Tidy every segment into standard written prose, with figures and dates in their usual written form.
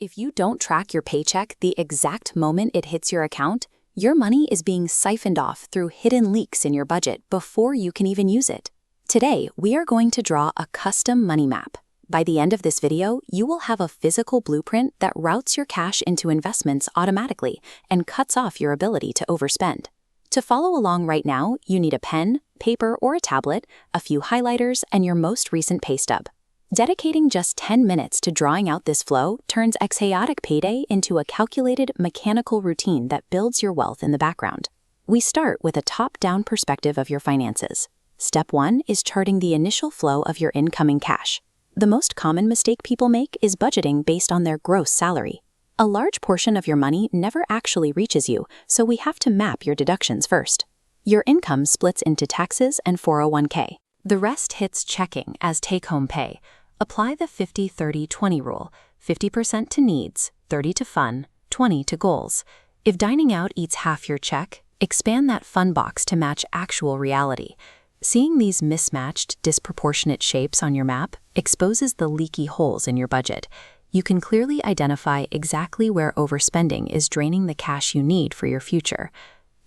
If you don't track your paycheck the exact moment it hits your account, your money is being siphoned off through hidden leaks in your budget before you can even use it. Today, we are going to draw a custom money map. By the end of this video, you will have a physical blueprint that routes your cash into investments automatically and cuts off your ability to overspend. To follow along right now, you need a pen, paper, or a tablet, a few highlighters, and your most recent pay stub. Dedicating just 10 minutes to drawing out this flow turns chaotic payday into a calculated, mechanical routine that builds your wealth in the background. We start with a top-down perspective of your finances. Step 1 is charting the initial flow of your incoming cash. The most common mistake people make is budgeting based on their gross salary. A large portion of your money never actually reaches you, so we have to map your deductions first. Your income splits into taxes and 401k. The rest hits checking as take-home pay. Apply the 50-30-20 rule, 50% to needs, 30% to fun, 20% to goals. If dining out eats half your check, expand that fun box to match actual reality. Seeing these mismatched, disproportionate shapes on your map exposes the leaky holes in your budget. You can clearly identify exactly where overspending is draining the cash you need for your future.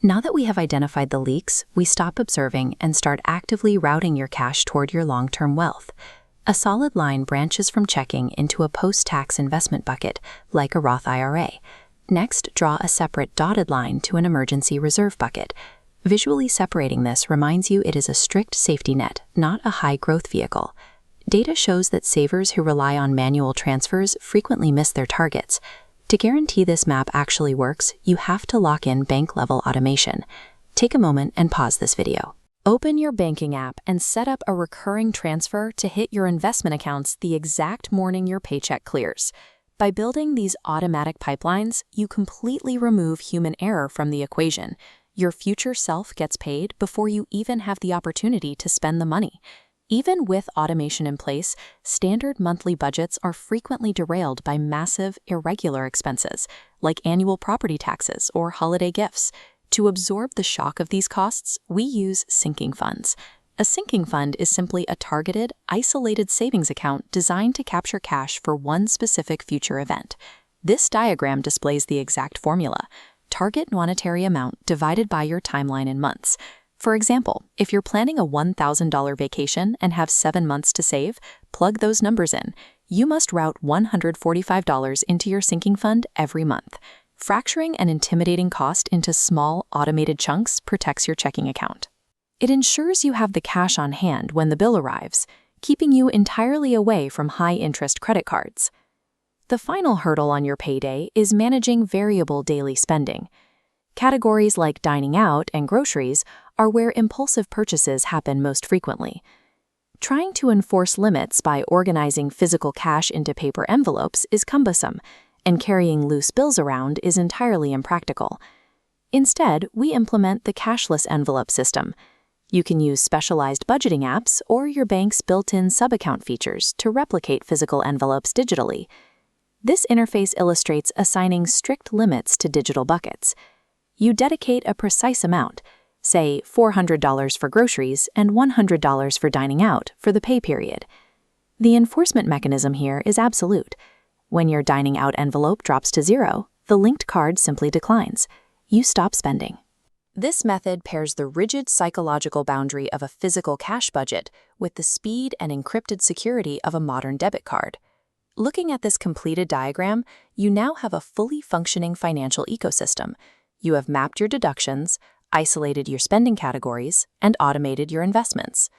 Now that we have identified the leaks, we stop observing and start actively routing your cash toward your long-term wealth. A solid line branches from checking into a post-tax investment bucket, like a Roth IRA. Next, draw a separate dotted line to an emergency reserve bucket. Visually separating this reminds you it is a strict safety net, not a high-growth vehicle. Data shows that savers who rely on manual transfers frequently miss their targets. To guarantee this map actually works, you have to lock in bank-level automation. Take a moment and pause this video. Open your banking app and set up a recurring transfer to hit your investment accounts the exact morning your paycheck clears. By building these automatic pipelines, you completely remove human error from the equation. Your future self gets paid before you even have the opportunity to spend the money. Even with automation in place, standard monthly budgets are frequently derailed by massive, irregular expenses, like annual property taxes or holiday gifts. To absorb the shock of these costs, we use sinking funds. A sinking fund is simply a targeted, isolated savings account designed to capture cash for one specific future event. This diagram displays the exact formula: target monetary amount divided by your timeline in months. For example, if you're planning a $1,000 vacation and have 7 months to save, plug those numbers in. You must route $145 into your sinking fund every month. Fracturing an intimidating cost into small, automated chunks protects your checking account. It ensures you have the cash on hand when the bill arrives, keeping you entirely away from high-interest credit cards. The final hurdle on your payday is managing variable daily spending. Categories like dining out and groceries are where impulsive purchases happen most frequently. Trying to enforce limits by organizing physical cash into paper envelopes is cumbersome, and carrying loose bills around is entirely impractical. Instead, we implement the Cashless Envelope System. You can use specialized budgeting apps or your bank's built-in sub-account features to replicate physical envelopes digitally. This interface illustrates assigning strict limits to digital buckets. You dedicate a precise amount, say $400 for groceries and $100 for dining out for the pay period. The enforcement mechanism here is absolute. When your dining out envelope drops to 0, the linked card simply declines. You stop spending. This method pairs the rigid psychological boundary of a physical cash budget with the speed and encrypted security of a modern debit card. Looking at this completed diagram, you now have a fully functioning financial ecosystem. You have mapped your deductions, isolated your spending categories, and automated your investments.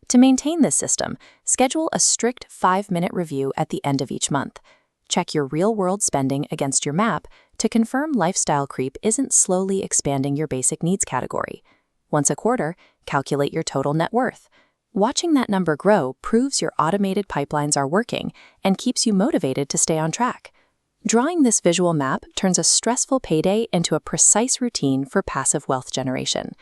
To maintain this system, schedule a strict 5-minute review at the end of each month. Check your real-world spending against your map to confirm lifestyle creep isn't slowly expanding your basic needs category. Once a quarter, calculate your total net worth. Watching that number grow proves your automated pipelines are working and keeps you motivated to stay on track. Drawing this visual map turns a stressful payday into a precise routine for passive wealth generation.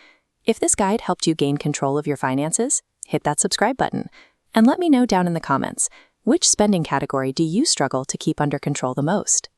If this guide helped you gain control of your finances, hit that subscribe button. And let me know down in the comments, which spending category do you struggle to keep under control the most?